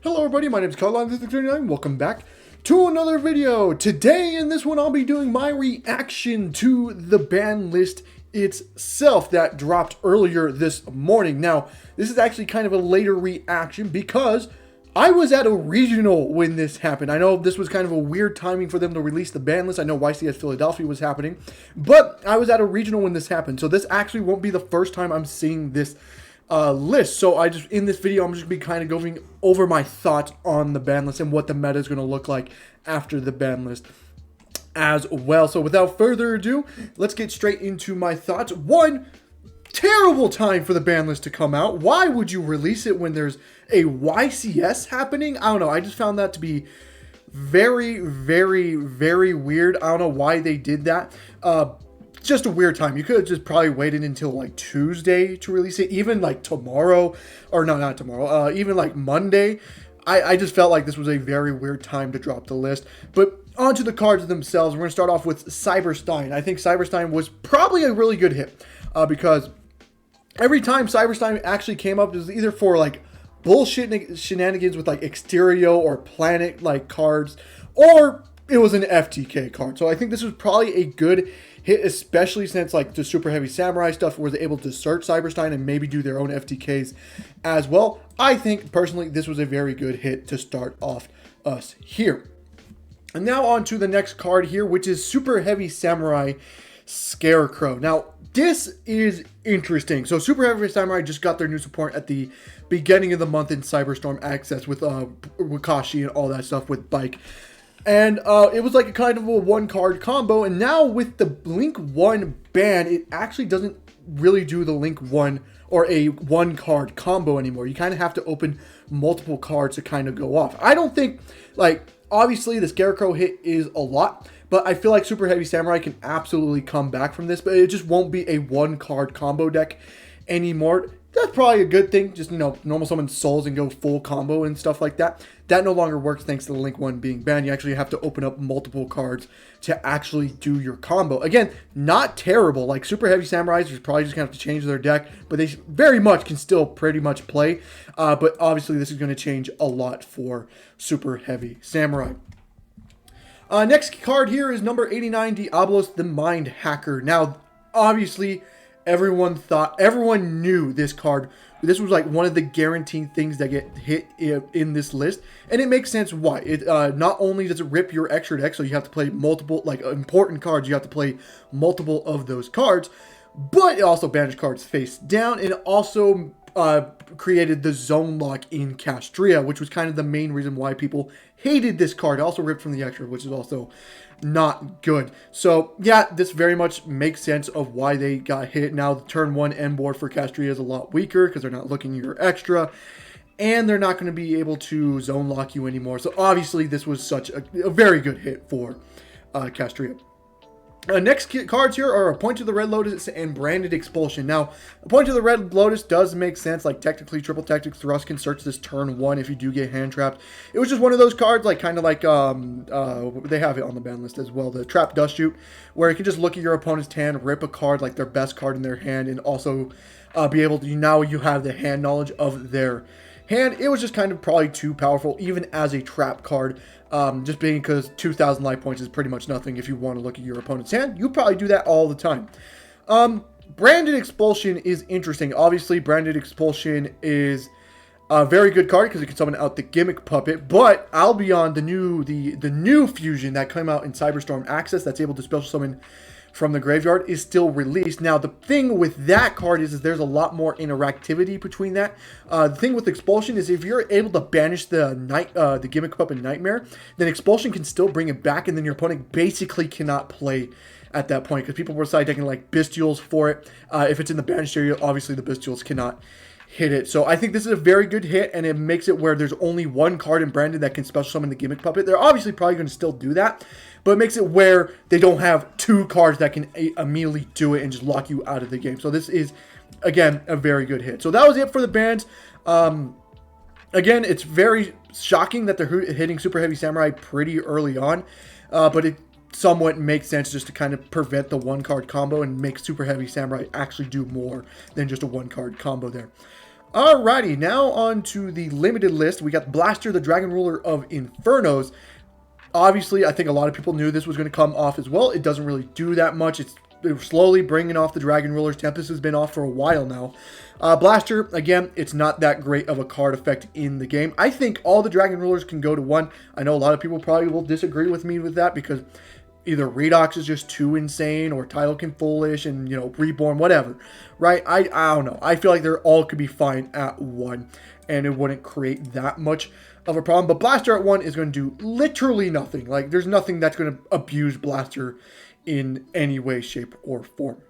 Hello everybody, my name is Carl39. Welcome back to another video. Today in this one I'll be doing my reaction to the ban list itself that dropped earlier this morning. Now, this is actually kind of a later reaction because I was at a regional when this happened. I know this was kind of a weird timing for them to release the ban list. I know YCS Philadelphia was happening, but I was at a regional when this happened. So this actually won't be the first time I'm seeing this list. So in this video, I'm just gonna be kind of going over my thoughts on the ban list and what the meta is going to look like after the ban list as well. So without further ado, let's get straight into my thoughts. One, terrible time for the ban list to come out. Why would you release it when there's a YCS happening? I don't know. I just found that to be very, very, very weird. I don't know why they did that. Just a weird time. You could have just probably waited until like Tuesday to release it, even like tomorrow, or no, not tomorrow, even like Monday. I just felt like this was a very weird time to drop the list. But onto the cards themselves, we're going to start off with Cyberstein. I think Cyberstein was probably a really good hit because every time Cyberstein actually came up, it was either for like bullshit shenanigans with like Exterio or Planet like cards, or it was an FTK card. So I think this was probably a good hit, especially since like the Super Heavy Samurai stuff was able to search Cyberstein and maybe do their own FTKs as well. I think personally this was a very good hit to start off us here. And now on to the next card here, which is Super Heavy Samurai Scarecrow. Now this is interesting. So Super Heavy Samurai just got their new support at the beginning of the month in Cyberstorm Access with Wakashi and all that stuff with Bike. And it was like a kind of a one-card combo. And now with the Link 1 ban, it actually doesn't really do the Link 1 or a one-card combo anymore. You kind of have to open multiple cards to kind of go off. I don't think, like, obviously the Scarecrow hit is a lot, but I feel like Super Heavy Samurai can absolutely come back from this. But it just won't be a one-card combo deck anymore. That's probably a good thing. Just, you know, normal summon souls and go full combo and stuff like that. That no longer works thanks to the Link 1 being banned. You actually have to open up multiple cards to actually do your combo. Again, not terrible. Like Super Heavy Samurais are probably just going to have to change their deck, but they very much can still pretty much play. But obviously this is going to change a lot for Super Heavy Samurai. Next card here is number 89, Diablos the Mind Hacker. Now, obviously, everyone knew this card. This was like one of the guaranteed things that get hit in this list, and it makes sense why. It not only does it rip your extra deck, so you have to play multiple like important cards. You have to play multiple of those cards, but it also banished cards face down, and it also created the zone lock in Castria, which was kind of the main reason why people hated this card. It also ripped from the extra, which is also not good. So yeah, this very much makes sense of why they got hit. Now the turn 1 end board for Castria is a lot weaker because they're not looking at your extra, and they're not going to be able to zone lock you anymore. So obviously this was such a very good hit for Castria. Next cards here are a Point to the Red Lotus and Branded Expulsion. Now, a Point to the Red Lotus does make sense. Like, technically, Triple Tactics Thrust can search this turn 1 if you do get hand trapped. It was just one of those cards, like, kind of like, they have it on the ban list as well, the Trap Dust Shoot, where you can just look at your opponent's hand, rip a card, like their best card in their hand, and also be able to, now you have the hand knowledge of their hand. It was just kind of probably too powerful, even as a trap card. Just being because 2,000 life points is pretty much nothing if you want to look at your opponent's hand. You probably do that all the time. Branded Expulsion is interesting. Obviously, Branded Expulsion is a very good card because it can summon out the Gimmick Puppet. But Albion, the new fusion that came out in Cyberstorm Access that's able to special summon from the graveyard, is still released. Now, the thing with that card is there's a lot more interactivity between that. The thing with Expulsion is if you're able to banish the Gimmick Puppet Nightmare, then Expulsion can still bring it back, and then your opponent basically cannot play at that point because people were side decking like Bestials for it. If it's in the banished area, obviously the Bestials cannot hit it. So I think this is a very good hit, and it makes it where there's only one card in Branded that can special summon the Gimmick Puppet. They're obviously probably going to still do that, but it makes it where they don't have two cards that can immediately do it and just lock you out of the game. So this is, again, a very good hit. So that was it for the bans. Again, it's very shocking that they're hitting Super Heavy Samurai pretty early on, but it somewhat makes sense just to kind of prevent the one-card combo and make Super Heavy Samurai actually do more than just a one-card combo there. Alrighty, now on to the limited list. We got Blaster, the Dragon Ruler of Infernos. Obviously, I think a lot of people knew this was going to come off as well. It doesn't really do that much. They're slowly bringing off the Dragon Rulers. Tempest has been off for a while now. Blaster, again, it's not that great of a card effect in the game. I think all the Dragon Rulers can go to 1. I know a lot of people probably will disagree with me with that because either Redox is just too insane or Tilekin Foolish and, Reborn, whatever, right? I don't know. I feel like they're all could be fine at 1 and it wouldn't create that much of a problem. But Blaster at 1 is going to do literally nothing. Like, there's nothing that's going to abuse Blaster in any way, shape, or form.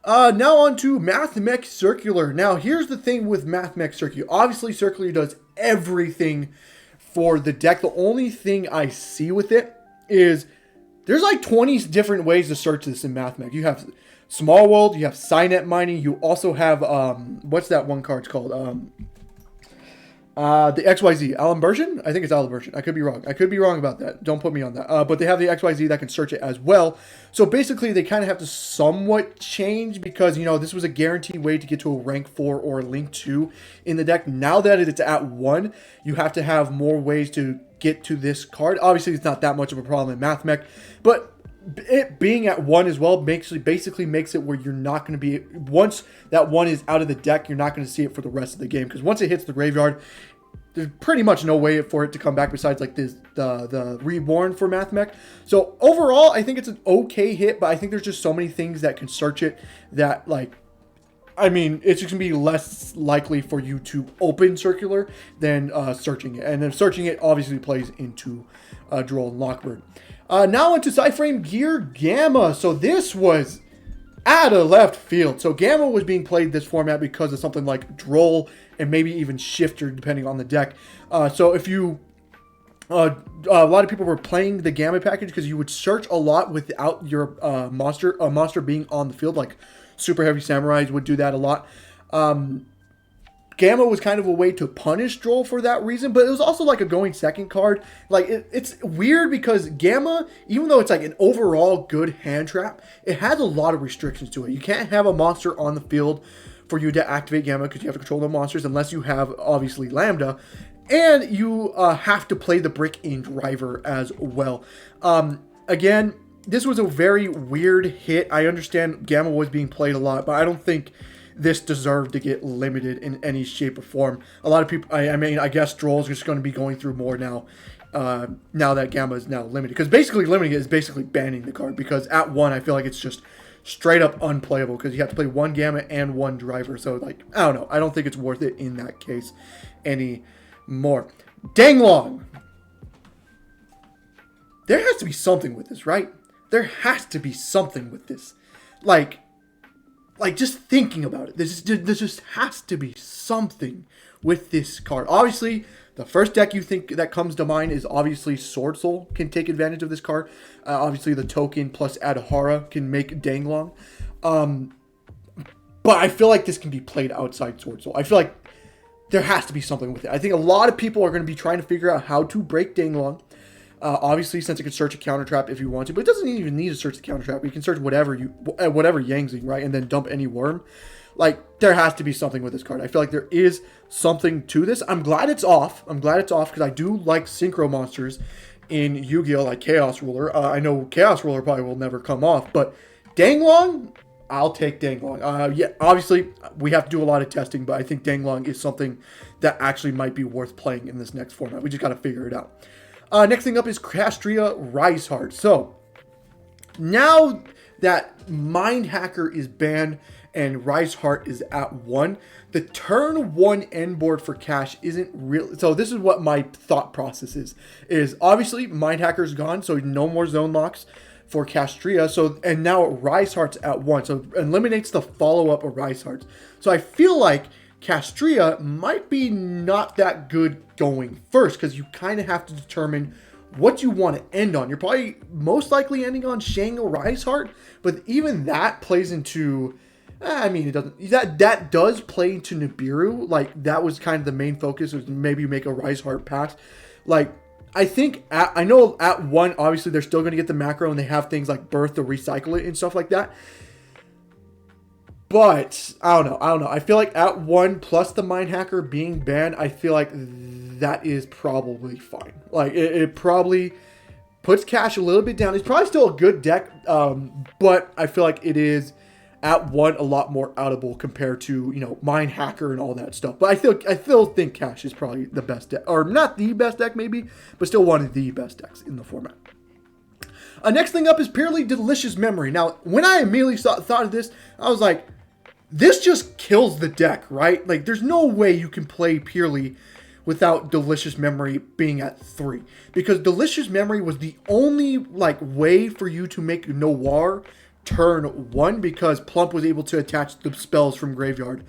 Now on to Mathmech Circular. Now, here's the thing with Mathmech Circular. Obviously, Circular does everything for the deck. The only thing I see with it is there's like 20 different ways to search this in Mathmech. You have Small World, you have Cynet Mining, you also have, what's that one card's called? The XYZ, Alimbersion? I think it's Alimbersion. I could be wrong. I could be wrong about that. Don't put me on that. But they have the XYZ that can search it as well. So basically, they kind of have to somewhat change because, this was a guaranteed way to get to a rank 4 or a link 2 in the deck. Now that it's at 1, you have to have more ways to get to this card. Obviously, it's not that much of a problem in Mathmech, but it being at 1 as well basically makes it where you're not going to be, once that 1 is out of the deck, you're not going to see it for the rest of the game, because once it hits the graveyard, there's pretty much no way for it to come back besides like the Reborn for Mathmech. So overall, I think it's an okay hit, but I think there's just so many things that can search it that, like, I mean, it's just going to be less likely for you to open Circular than searching it. And then searching it obviously plays into Droll and Lockbird. Now into Cyframe Gear Gamma. So this was out of left field. So Gamma was being played this format because of something like Droll and maybe even Shifter, depending on the deck. So if you... a lot of people were playing the Gamma package because you would search a lot without your monster being on the field, like Super Heavy Samurais would do that a lot. Gamma was kind of a way to punish Droll for that reason, but it was also like a going second card. Like, it's weird because Gamma, even though it's like an overall good hand trap, it has a lot of restrictions to it. You can't have a monster on the field for you to activate Gamma because you have to control the monsters unless you have, obviously, Lambda. And you have to play the brick in Driver as well. Again, this was a very weird hit. I understand Gamma was being played a lot, but I don't think this deserved to get limited in any shape or form. A lot of people, I mean, I guess Droll's just going to be going through more now, now that Gamma is now limited. Because basically limiting it is basically banning the card, because at 1, I feel like it's just straight up unplayable, because you have to play 1 Gamma and 1 Driver. So, like, I don't know. I don't think it's worth it in that case anymore. Danglong! There has to be something with this, right? There has to be something with this. Like just thinking about it, there just has to be something with this card. Obviously, the first deck you think that comes to mind is obviously Sword Soul can take advantage of this card. Obviously, the token plus Adhara can make Danglong. But I feel like this can be played outside Sword Soul. I feel like there has to be something with it. I think a lot of people are going to be trying to figure out how to break Danglong. Obviously, since it can search a counter trap if you want to, but it doesn't even need to search the counter trap. You can search whatever Yangzing, right, and then dump any worm. Like, there has to be something with this card. I feel like there is something to this. I'm glad it's off. Because I do like synchro monsters in Yu-Gi-Oh, like Chaos Ruler. I know Chaos Ruler probably will never come off, but Danglong, I'll take Danglong. Yeah, obviously, we have to do a lot of testing, but I think Danglong is something that actually might be worth playing in this next format. We just got to figure it out. Next thing up is Castria Riseheart. So, now that Mind Hacker is banned and Riseheart is at 1, the turn 1 end board for Cash isn't real. So, this is what my thought process is obviously Mind Hacker's gone, so no more zone locks for Castria. So, and now Riseheart's at 1, so it eliminates the follow-up of Riseheart's. So, I feel like Castria might be not that good going first, because you kind of have to determine what you want to end on. You're probably most likely ending on Shang or Riseheart, but even that plays into, I mean, it doesn't, that does play into Nibiru. Like, that was kind of the main focus, was maybe make a Riseheart pass. Like, I think, I know at 1, obviously they're still going to get the macro, and they have things like Birth to recycle it and stuff like that. But I don't know. I feel like at 1 plus the Mind Hacker being banned, I feel like that is probably fine. Like it probably puts Cash a little bit down. It's probably still a good deck, but I feel like it is at 1 a lot more outable compared to, you know, Mind Hacker and all that stuff. But I still think Cash is probably the best deck, or not the best deck maybe, but still one of the best decks in the format. Next thing up is Purely Delicious Memory. Now, when I immediately thought of this, I was like, this just kills the deck, right? Like, there's no way you can play Purely without Delicious Memory being at 3. Because Delicious Memory was the only, like, way for you to make Noir turn 1, because Plump was able to attach the spells from Graveyard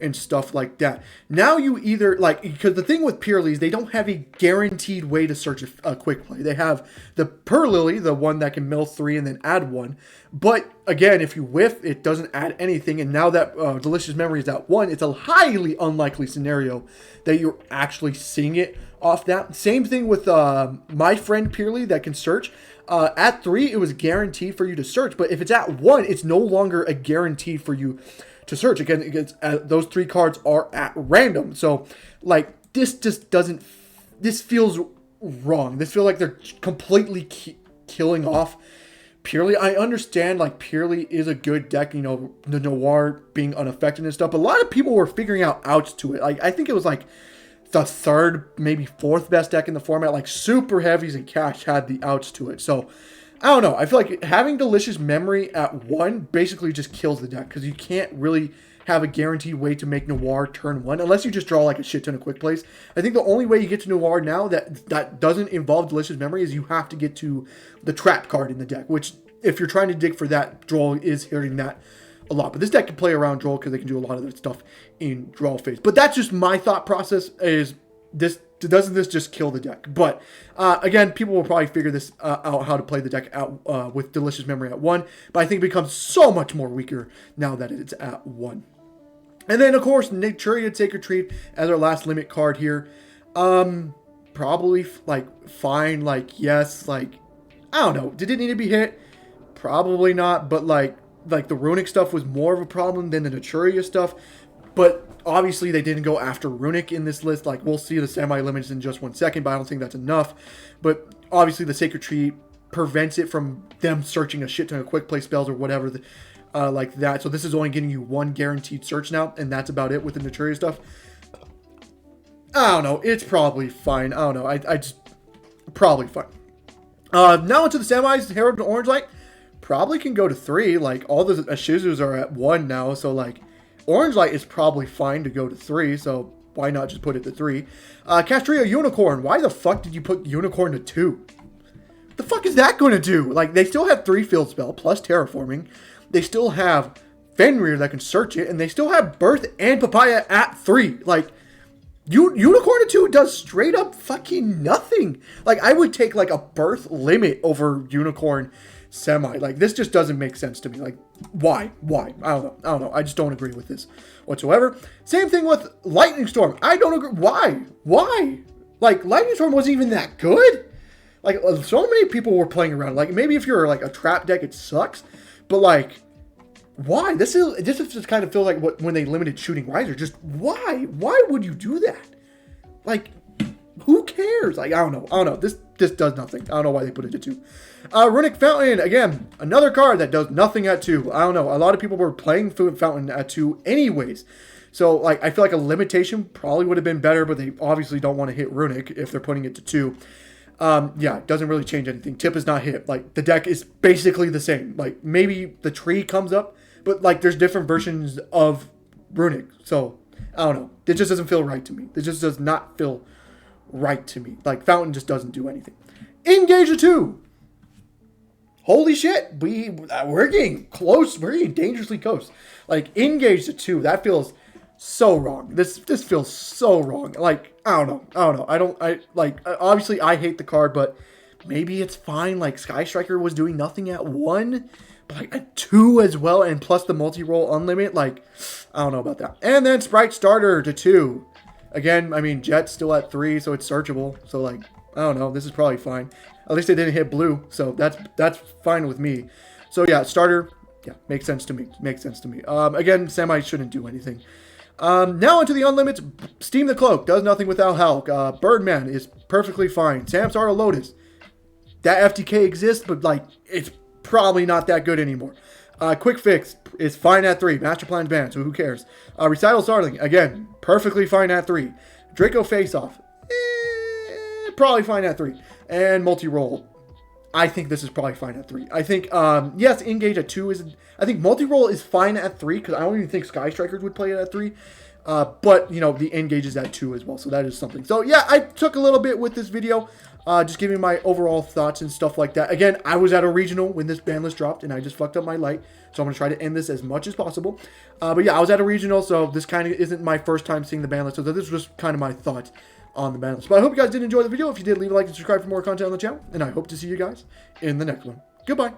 and stuff like that. Now you either, like, because the thing with Purely is they don't have a guaranteed way to search a quick play. They have the Purlily, the one that can mill 3 and then add 1. But again, if you whiff, it doesn't add anything. And now that Delicious Memory is at 1, it's a highly unlikely scenario that you're actually seeing it off that. Same thing with My Friend Purely that can search. At 3, it was guaranteed for you to search. But if it's at 1, it's no longer a guarantee for you to search. Again, those 3 cards are at random. So, like, this just doesn't... This feels wrong. This feels like they're completely killing off Purely. I understand, like, Purely is a good deck, you know, the Noir being unaffected and stuff. But a lot of people were figuring out outs to it. Like, I think it was, like, the 3rd, maybe 4th best deck in the format. Like, Super Heavies and Cash had the outs to it. So, I don't know. I feel like having Delicious Memory at 1 basically just kills the deck, because you can't really have a guaranteed way to make Noir turn 1 unless you just draw like a shit ton of quick plays. I think the only way you get to Noir now that doesn't involve Delicious Memory is you have to get to the trap card in the deck, which if you're trying to dig for that, draw is hitting that a lot. But this deck can play around draw because they can do a lot of their stuff in draw phase. But that's just my thought process, is doesn't this just kill the deck? But again, people will probably figure this out, how to play the deck out with Delicious Memory at 1. But I think it becomes so much more weaker now that it's at 1. And then, of course, Naturian Sacred Tree as our last limit card here. Probably, like, fine, like, yes, like, I don't know. Did it need to be hit? Probably not, but, like the Runic stuff was more of a problem than the Naturia stuff. But obviously, they didn't go after Runic in this list. Like, we'll see the semi-limits in just 1 second, but I don't think that's enough. But obviously, the Sacred Tree prevents it from them searching a shit ton of quick play spells or whatever, like that. So this is only getting you 1 guaranteed search now, and that's about it with the Naturia stuff. I don't know. It's probably fine. I don't know. I just... Probably fine. Now into the semis. Herald and Orange Light probably can go to 3. Like, all the Ashizus are at 1 now, so, like, Orange Light is probably fine to go to 3, so why not just put it to 3? Castria Unicorn. Why the fuck did you put Unicorn to 2? The fuck is that going to do? Like, they still have 3 field spell plus terraforming. They still have Fenrir that can search it, and they still have Birth and Papaya at 3. Like, Unicorn to 2 does straight up fucking nothing. Like, I would take, like, a Birth limit over Unicorn semi. Like, this just doesn't make sense to me. Like, why? I don't know. I just don't agree with this whatsoever. Same thing with Lightning Storm. I don't agree. Why? Like, Lightning Storm wasn't even that good. Like, so many people were playing around. Like, maybe if you're, like, a trap deck, it sucks. But, like, why? This just kind of feels like when they limited Shooting Riser. Just why? Why would you do that? Like, who cares? Like, I don't know. This does nothing. I don't know why they put it to 2. Runic Fountain, again, another card that does nothing at 2. I don't know. A lot of people were playing Fountain at 2 anyways. So, like, I feel like a limitation probably would have been better, but they obviously don't want to hit Runic if they're putting it to 2. Yeah, it doesn't really change anything. Tip is not hit. Like, the deck is basically the same. Like, maybe the tree comes up, but, like, there's different versions of Runic. So, I don't know. It just doesn't feel right to me. It just does not feel right to me. Like, Fountain just doesn't do anything. Engage the 2. Holy shit. We're getting close. We're getting dangerously close. Like, Engage the 2. That feels so wrong. This feels so wrong. Like, I don't know. Obviously, I hate the card, but maybe it's fine. Like, Sky Striker was doing nothing at 1. But, like, at 2 as well, and plus the multi-roll unlimit, like, I don't know about that. And then Sprite Starter to 2. Again, I mean, Jet's still at 3, so it's searchable. So, like, I don't know. This is probably fine. At least they didn't hit blue, so that's fine with me. So, yeah, Starter, Yeah, makes sense to me. Makes sense to me. Again, Semi shouldn't do anything. Now into the Unlimits. Steam the Cloak. Does nothing without Hulk. Birdman is perfectly fine. Samsara Lotus. That FTK exists, but, like, it's probably not that good anymore. Quick Fix is fine at 3. Master Plan banned, so who cares? Recital Starling, again, perfectly fine at 3. Draco Face Off. Probably fine at 3. And Multi-Roll. I think this is probably fine at 3. I think, yes, Engage at 2 is... I think Multi-Roll is fine at 3, because I don't even think Sky Strikers would play it at 3. But, you know, the Engage is at 2 as well, so that is something. So, yeah, I took a little bit with this video, just giving my overall thoughts and stuff like that. Again, I was at a regional when this ban list dropped, and I just fucked up my light, so I'm going to try to end this as much as possible. But, yeah, I was at a regional, so this kind of isn't my first time seeing the ban list, so this was kind of my thoughts on the ban list. But I hope you guys did enjoy the video. If you did, leave a like and subscribe for more content on the channel, and I hope to see you guys in the next one. Goodbye.